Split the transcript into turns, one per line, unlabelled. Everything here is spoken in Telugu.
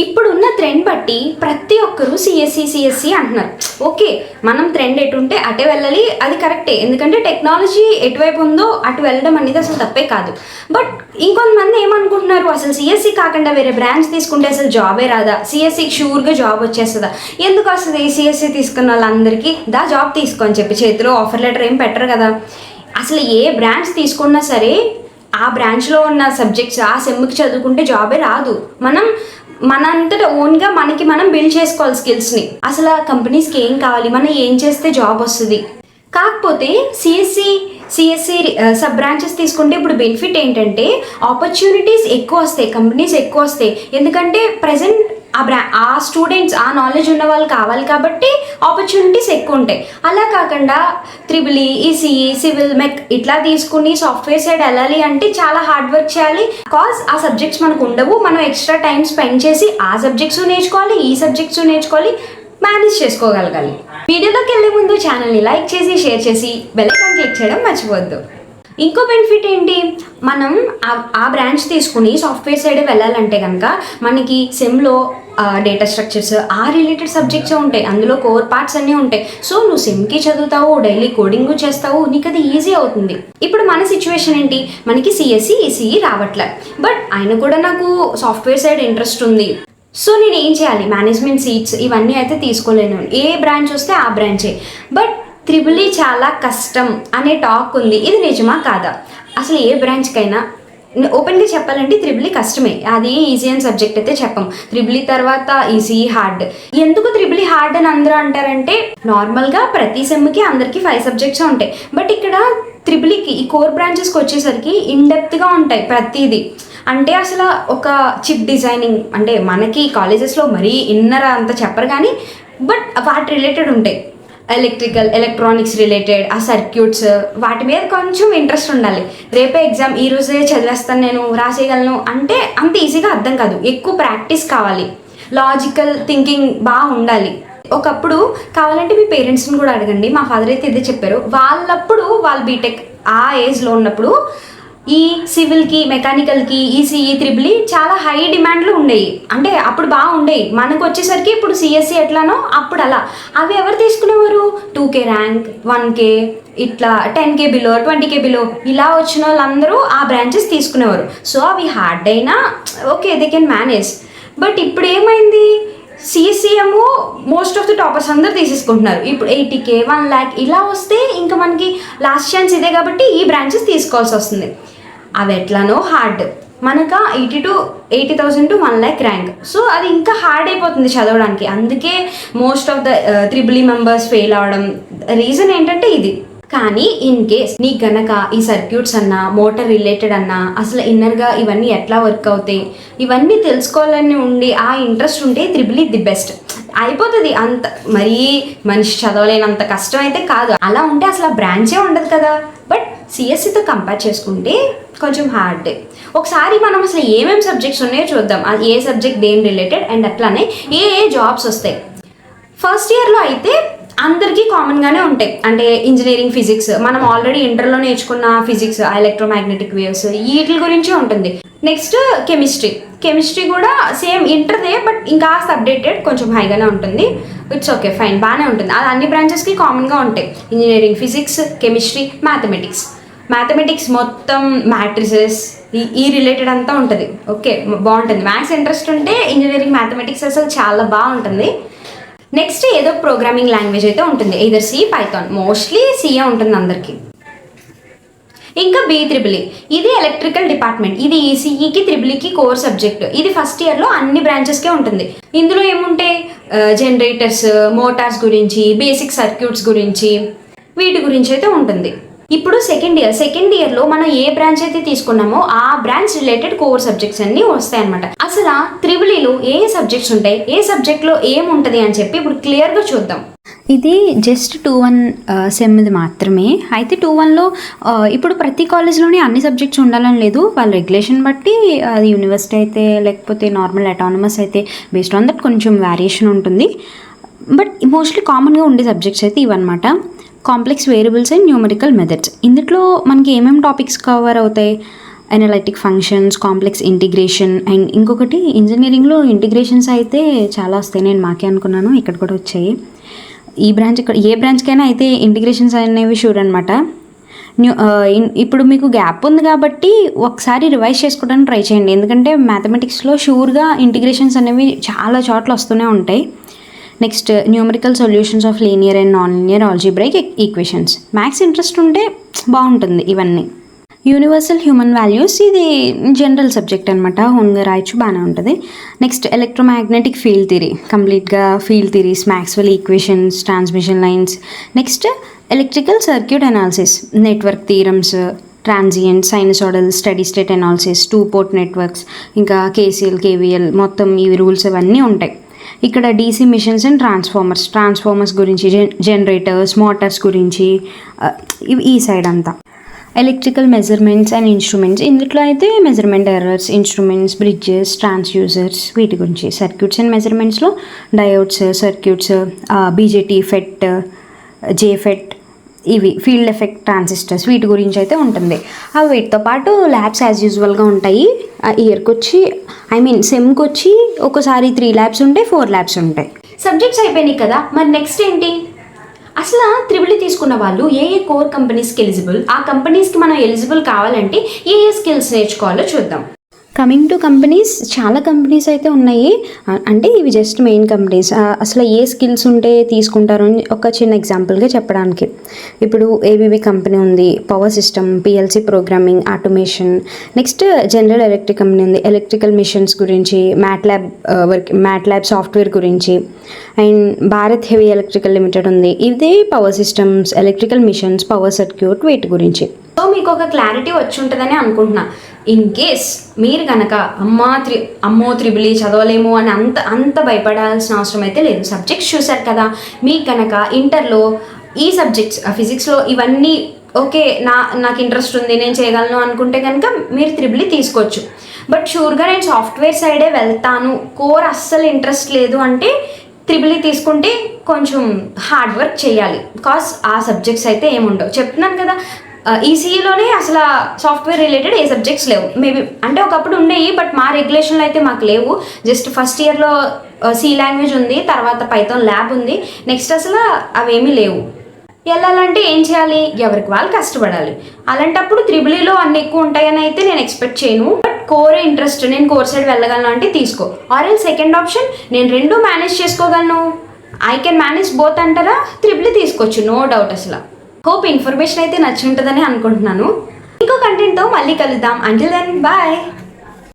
ఇప్పుడున్న ట్రెండ్ బట్టి ప్రతి ఒక్కరూ సిఎస్సి అంటున్నారు. ఓకే, మనం ట్రెండ్ ఎటుంటే అటే వెళ్ళాలి, అది కరెక్టే. ఎందుకంటే టెక్నాలజీ ఎటువైపు ఉందో అటు వెళ్ళడం అనేది అసలు తప్పే కాదు. బట్ ఇంకొంతమంది ఏమనుకుంటున్నారు, అసలు సిఎస్సి కాకుండా వేరే బ్రాంచ్ తీసుకుంటే అసలు జాబే రాదా, సిఎస్సికి షూర్గా జాబ్ వచ్చేస్తుందా, ఎందుకు వస్తుంది సిఎస్సి తీసుకున్న వాళ్ళందరికీ జాబ్ తీసుకొని చెప్పి చేతిలో ఆఫర్ లెటర్ ఏం పెట్టరు కదా. అసలు ఏ బ్రాంచ్ తీసుకున్నా సరే ఆ బ్రాంచ్లో ఉన్న సబ్జెక్ట్స్ ఆ సెమ్కి చదువుకుంటే జాబే రాదు. మనంతటా ఓన్గా మనం బిల్డ్ చేసుకోవాలి స్కిల్స్ని. అసలు కంపెనీస్కి ఏం కావాలి, మనం ఏం చేస్తే జాబ్ వస్తుంది. కాకపోతే సిఎస్సి సబ్ బ్రాంచెస్ తీసుకుంటే ఇప్పుడు బెనిఫిట్ ఏంటంటే ఆపర్చునిటీస్ ఎక్కువ వస్తాయి, కంపెనీస్ ఎక్కువ వస్తాయి. ఎందుకంటే ప్రజెంట్ ఆ స్టూడెంట్స్ ఆ నాలెడ్జ్ ఉన్న వాళ్ళు కావాలి కాబట్టి ఆపర్చునిటీస్ ఎక్కువ ఉంటాయి. అలా కాకుండా త్రిబుల్ ఈసీఈ సివిల్ మెక్ ఇట్లా తీసుకుని సాఫ్ట్వేర్ సైడ్ వెళ్ళాలి అంటే చాలా హార్డ్ వర్క్ చేయాలి. కాజ్ ఆ సబ్జెక్ట్స్ మనకు ఉండవు, మనం ఎక్స్ట్రా టైం స్పెండ్ చేసి ఆ సబ్జెక్ట్స్ నేర్చుకోవాలి, ఈ సబ్జెక్ట్స్ నేర్చుకోవాలి, మేనేజ్ చేసుకోగలగాలి. వీడియోలోకి వెళ్ళే ముందు ఛానల్ని లైక్ చేసి షేర్ చేసి బెల్ ఐకాన్ క్లిక్ చేయడం మర్చిపోవద్దు. ఇంకో బెనిఫిట్ ఏంటి, మనం ఆ బ్రాంచ్ తీసుకుని సాఫ్ట్వేర్ సైడ్ వెళ్ళాలంటే కనుక మనకి సెమ్లో డేటా స్ట్రక్చర్స్ ఆ రిలేటెడ్ సబ్జెక్ట్స్ ఉంటాయి, అందులో కోర్ పార్ట్స్ అన్నీ ఉంటాయి. సో నువ్వు సెమ్కి చదువుతావు, డైలీ కోడింగ్ చేస్తావు, నీకు అది ఈజీ అవుతుంది. ఇప్పుడు మన సిచ్యువేషన్ ఏంటి, మనకి సిఎస్సి ఈసీఈ రావట్లే, బట్ ఆయన కూడా నాకు సాఫ్ట్వేర్ సైడ్ ఇంట్రెస్ట్ ఉంది. సో నేను ఏం చేయాలి, మేనేజ్మెంట్ సీట్స్ ఇవన్నీ అయితే తీసుకోలేను, ఏ బ్రాంచ్ వస్తే ఆ బ్రాంచే. బట్ త్రిబుల్ చాలా కష్టం అనే టాక్ ఉంది, ఇది నిజమా కాదా? అసలు ఏ బ్రాంచ్కైనా ఓపెన్గా చెప్పాలంటే త్రిబుల్ కష్టమే, అది ఈజీ అని సబ్జెక్ట్ అయితే చెప్పం. త్రిబుల్ తర్వాత ఈజీ హార్డ్. ఎందుకు త్రిబుల్ హార్డ్ అని అందరూ అంటారంటే నార్మల్గా ప్రతి సెమ్కి అందరికీ 5 సబ్జెక్ట్స్ ఉంటాయి. బట్ ఇక్కడ త్రిబుల్కి ఈ కోర్ బ్రాంచెస్కి వచ్చేసరికి ఇన్డెప్త్గా ఉంటాయి ప్రతిదీ. అంటే అసలు ఒక చిప్ డిజైనింగ్ అంటే మనకి కాలేజెస్లో మరీ ఇన్నర్ అంత చెప్పరు కానీ బట్ వాటి రిలేటెడ్ ఉంటాయి. ఎలక్ట్రానిక్స్ రిలేటెడ్ ఆ సర్క్యూట్స్ వాటి మీద కొంచెం ఇంట్రెస్ట్ ఉండాలి. రేపే ఎగ్జామ్ ఈరోజే చదివేస్తాను నేను రాసేయగలను అంటే అంత ఈజీగా అర్థం కాదు, ఎక్కువ ప్రాక్టీస్ కావాలి, లాజికల్ థింకింగ్ బాగా ఉండాలి. ఒకప్పుడు కావాలంటే మీ పేరెంట్స్ని కూడా అడగండి, మా ఫాదర్ అయితే ఇదే చెప్పారు. వాళ్ళు బీటెక్ ఆ ఏజ్లో ఉన్నప్పుడు ఈ సివిల్కి మెకానికల్కి ఈసీఈ త్రిబుల్ చాలా హై డిమాండ్లు ఉండేవి, అంటే అప్పుడు బాగా ఉండేవి. మనకు వచ్చేసరికి ఇప్పుడు సిఎస్సి ఎట్లానో అప్పుడు అలా అవి ఎవరు తీసుకునేవారు, 2K ర్యాంక్ 1K ఇట్లా 10K బిలో 20K బిలో ఇలా వచ్చిన వాళ్ళందరూ ఆ బ్రాంచెస్ తీసుకునేవారు. సో అవి హార్డ్ అయినా okay they can manage. But ఇప్పుడు ఏమైంది, సిఎస్సిఎం మోస్ట్ ఆఫ్ ది టాపర్స్ అందరూ తీసేసుకుంటున్నారు. ఇప్పుడు 80K 1 lakh ఇలా వస్తే ఇంకా మనకి లాస్ట్ ఛాన్స్ ఇదే కాబట్టి ఈ బ్రాంచెస్ తీసుకోవాల్సి వస్తుంది. అవి ఎట్లానో హార్డ్, మనకు 80,000 to 1 lakh ర్యాంక్. సో అది ఇంకా హార్డ్ అయిపోతుంది చదవడానికి. అందుకే most of the triple members fail అవ్వడం రీజన్ ఏంటంటే ఇది. కానీ ఇన్ కేస్ నీకు గనక ఈ సర్క్యూట్స్ అన్నా మోటార్ రిలేటెడ్ అన్నా అసలు ఇన్నర్గా ఇవన్నీ ఎట్లా వర్క్ అవుతాయి ఇవన్నీ తెలుసుకోవాలని ఉండి ఆ ఇంట్రెస్ట్ ఉంటే త్రిబుల్ ది బెస్ట్ అయిపోతుంది. అంత మరీ మనిషి చదవలేనంత కష్టం అయితే కాదు, అలా ఉంటే అసలు ఆ బ్రాంచే ఉండదు కదా. బట్ సిఎస్సితో కంపేర్ చేసుకుంటే కొంచెం హార్డ్. ఒకసారి మనం అసలు ఏమేమి సబ్జెక్ట్స్ ఉన్నాయో చూద్దాం, ఏ సబ్జెక్ట్ దేని రిలేటెడ్ అండ్ అట్లానే ఏ జాబ్స్ వస్తాయి. ఫస్ట్ ఇయర్లో అయితే అందరికీ కామన్గానే ఉంటాయి, అంటే ఇంజనీరింగ్ ఫిజిక్స్ మనం ఆల్రెడీ ఇంటర్లో నేర్చుకున్న ఫిజిక్స్ ఎలక్ట్రోమాగ్నెటిక్ వేవ్స్ వీటి గురించి ఉంటుంది. నెక్స్ట్ కెమిస్ట్రీ కూడా సేమ్ ఇంటర్దే బట్ ఇంకా అప్డేటెడ్ కొంచెం హైగానే ఉంటుంది. ఇట్స్ ఓకే ఫైన్ బాగానే ఉంటుంది, అది అన్ని బ్రాంచెస్కి కామన్గా ఉంటాయి. ఇంజనీరింగ్ ఫిజిక్స్ కెమిస్ట్రీ మ్యాథమెటిక్స్ మొత్తం మ్యాట్రిసెస్ ఈ రిలేటెడ్ అంతా ఉంటుంది. ఓకే బాగుంటుంది, మ్యాథ్స్ ఇంట్రెస్ట్ ఉంటే ఇంజనీరింగ్ మ్యాథమెటిక్స్ అసలు చాలా బాగుంటుంది. నెక్స్ట్ ఏదో ప్రోగ్రామింగ్ లాంగ్వేజ్ అయితే ఉంటుంది, ఎయిదర్ సి పైథాన్, మోస్ట్లీ సిఏ ఉంటుంది అందరికీ. ఇంకా BEEE ఇది ఎలక్ట్రికల్ డిపార్ట్మెంట్, ఇది ఈసీఈకి త్రిబుల్కి కోర్ సబ్జెక్ట్. ఇది ఫస్ట్ ఇయర్లో అన్ని బ్రాంచెస్కే ఉంటుంది. ఇందులో ఏముంటాయి, జనరేటర్స్ మోటార్స్ గురించి బేసిక్ సర్క్యూట్స్ గురించి వీటి గురించి అయితే ఉంటుంది. ఇప్పుడు సెకండ్ ఇయర్లో మనం ఏ బ్రాంచ్ అయితే తీసుకున్నామో ఆ బ్రాంచ్ రిలేటెడ్ కోర్ సబ్జెక్ట్స్ అన్నీ వస్తాయి అనమాట. అసలు త్రిబుల్లో ఏ సబ్జెక్ట్స్ ఉంటాయి, ఏ సబ్జెక్ట్లో ఏముంటుంది అని చెప్పి ఇప్పుడు క్లియర్గా చూద్దాం.
ఇది జస్ట్ 2-1 సెమ్ది మాత్రమే. అయితే 2-1లో ఇప్పుడు ప్రతి కాలేజ్లోనే అన్ని సబ్జెక్ట్స్ ఉండాలని లేదు, వాళ్ళ రెగ్యులేషన్ బట్టి అది యూనివర్సిటీ అయితే లేకపోతే నార్మల్ అటానమస్ అయితే బేస్డ్ ఆన్ దట్ కొంచెం వేరియేషన్ ఉంటుంది. బట్ మోస్ట్లీ కామన్గా ఉండే సబ్జెక్ట్స్ అయితే ఇవన్నమాట. Complex variables and numerical methods. ఇందులో మనకి ఏమేమి టాపిక్స్ కవర్ అవుతాయి, analytic functions, complex integration. And ఇంకొకటి ఇంజనీరింగ్లో ఇంటిగ్రేషన్స్ అయితే చాలా వస్తాయి. నేను మాకే అనుకున్నాను, ఇక్కడ కూడా వచ్చాయి. ఈ బ్రాంచ్ ఇక్కడ ఏ బ్రాంచ్కైనా అయితే ఇంటిగ్రేషన్స్ అనేవి షూర్ అనమాట. ఇప్పుడు మీకు గ్యాప్ ఉంది కాబట్టి ఒకసారి రివైజ్ చేసుకోవడానికి ట్రై చేయండి. ఎందుకంటే మ్యాథమెటిక్స్లో షూర్గా ఇంటిగ్రేషన్స్ అనేవి చాలా చోట్ల వస్తూనే ఉంటాయి. Next numerical solutions of linear and non linear algebraic equations. Maths interest ఉంటే బాగుంటుంది ఇవన్నీ. యూనివర్సల్ హ్యూమన్ వాల్యూస్, ఇది జనరల్ సబ్జెక్ట్ అనమాట, ఓన్గా రాయొచ్చు, బాగానే ఉంటుంది. నెక్స్ట్ ఎలక్ట్రోమాగ్నెటిక్ ఫీల్డ్ థియరీ, కంప్లీట్గా field theories, Maxwell equations, transmission lines. Next electrical circuit analysis, network theorems, transient, sinusoidal, steady state analysis, 2 port networks, ఇంకా కేసీఎల్, కేవీఎల్, మొత్తం ఇవి రూల్స్ అవన్నీ ఉంటాయి. ఇక్కడ డీసీ మిషన్స్ అండ్ ట్రాన్స్ఫార్మర్స్ గురించి, జనరేటర్స్, మోటార్స్ గురించి, ఈ సైడ్ అంతా. ఎలక్ట్రికల్ మెజర్మెంట్స్ అండ్ ఇన్స్ట్రుమెంట్స్, ఇందులో అయితే measurement errors, instruments, bridges, transducers, వీటి గురించి. సర్క్యూట్స్ అండ్ మెజర్మెంట్స్లో diodes, circuits, BJT, FET, JFET, ఇవి ఫీల్డ్ ఎఫెక్ట్ ట్రాన్సిస్టర్స్, వీటి గురించి అయితే ఉంటుంది. వీటితో పాటు ల్యాబ్స్ యాజ్ యూజువల్గా ఉంటాయి. ఇయర్కి వచ్చి సెమ్కి వచ్చి ఒకసారి 3 ల్యాబ్స్ ఉంటాయి, 4 ల్యాబ్స్ ఉంటాయి.
సబ్జెక్ట్స్ అయిపోయినాయి కదా, మరి నెక్స్ట్ ఏంటి? అసలు త్రిబుల్ తీసుకున్న వాళ్ళు ఏ కోర్ కంపెనీస్కి ఎలిజిబుల్, ఆ కంపెనీస్కి మనం ఎలిజిబుల్ కావాలంటే ఏ స్కిల్స్ నేర్చుకోవాలో చూద్దాం.
కమింగ్ టు కంపెనీస్, చాలా కంపెనీస్ అయితే ఉన్నాయి. అంటే ఇవి జస్ట్ మెయిన్ కంపెనీస్. అసలు ఏ స్కిల్స్ ఉంటే తీసుకుంటారు అని ఒక చిన్న ఎగ్జాంపుల్గా చెప్పడానికి. ఇప్పుడు ఏబీబీ కంపెనీ ఉంది, power system, PLC programming, automation. Next general electric company ఉంది, ఎలక్ట్రికల్ మిషన్స్ గురించి, మ్యాట్లాబ్ సాఫ్ట్వేర్ గురించి. And Bharat heavy electrical limited ఉంది, ఇదే power systems, electrical machines, power circuit, వీటి గురించి.
సో మీకు ఒక క్లారిటీ వచ్చి ఉంటుందని అనుకుంటున్నా. ఇన్ కేస్ మీరు కనుక అమ్మో త్రిబులి చదవలేము అని అంత భయపడాల్సిన అవసరం అయితే లేదు. సబ్జెక్ట్స్ చూసారు కదా, మీకు కనుక ఇంటర్లో ఈ సబ్జెక్ట్స్, ఫిజిక్స్లో ఇవన్నీ ఓకే, నాకు ఇంట్రెస్ట్ ఉంది, నేను చేయగలను అనుకుంటే కనుక మీరు త్రిబులి తీసుకోవచ్చు. బట్ షూర్గా నేను సాఫ్ట్వేర్ సైడే వెళ్తాను, కోర్ అస్సలు ఇంట్రెస్ట్ లేదు అంటే త్రిబులి తీసుకుంటే కొంచెం హార్డ్ వర్క్ చేయాలి. బికాస్ ఆ సబ్జెక్ట్స్ అయితే ఏముండవు. చెప్తున్నాను కదా, ఈసీఈలోనే అసలు సాఫ్ట్వేర్ రిలేటెడ్ ఏ సబ్జెక్ట్స్ లేవు. మేబీ అంటే ఒకప్పుడు ఉండేవి, బట్ మా రెగ్యులేషన్లో అయితే మాకు లేవు. జస్ట్ ఫస్ట్ ఇయర్లో సి లాంగ్వేజ్ ఉంది, తర్వాత పైథాన్ ల్యాబ్ ఉంది, నెక్స్ట్ అసలు అవేమీ లేవు. వెళ్ళాలంటే ఏం చేయాలి? ఎవరికి వాళ్ళు కష్టపడాలి. అలాంటప్పుడు త్రిబులీలో అన్ని ఎక్కువ ఉంటాయని అయితే నేను ఎక్స్పెక్ట్ చేయను. బట్ కోర్ ఇంట్రెస్ట్, నేను కోర్ సైడ్ వెళ్ళగలను అంటే తీసుకో. ఆర్ ఎల్ సెకండ్ ఆప్షన్, నేను 2 మేనేజ్ చేసుకోగలను, ఐ కెన్ మేనేజ్ బోత్ అంటారా, త్రిబులి తీసుకోవచ్చు, నో డౌట్. అసలు హోప్ ఇన్ఫర్మేషన్ అయితే నచ్చి ఉంటుందని అనుకుంటున్నాను. ఇంకో కంటెంట్తో మళ్ళీ కలుద్దాం. Until then bye.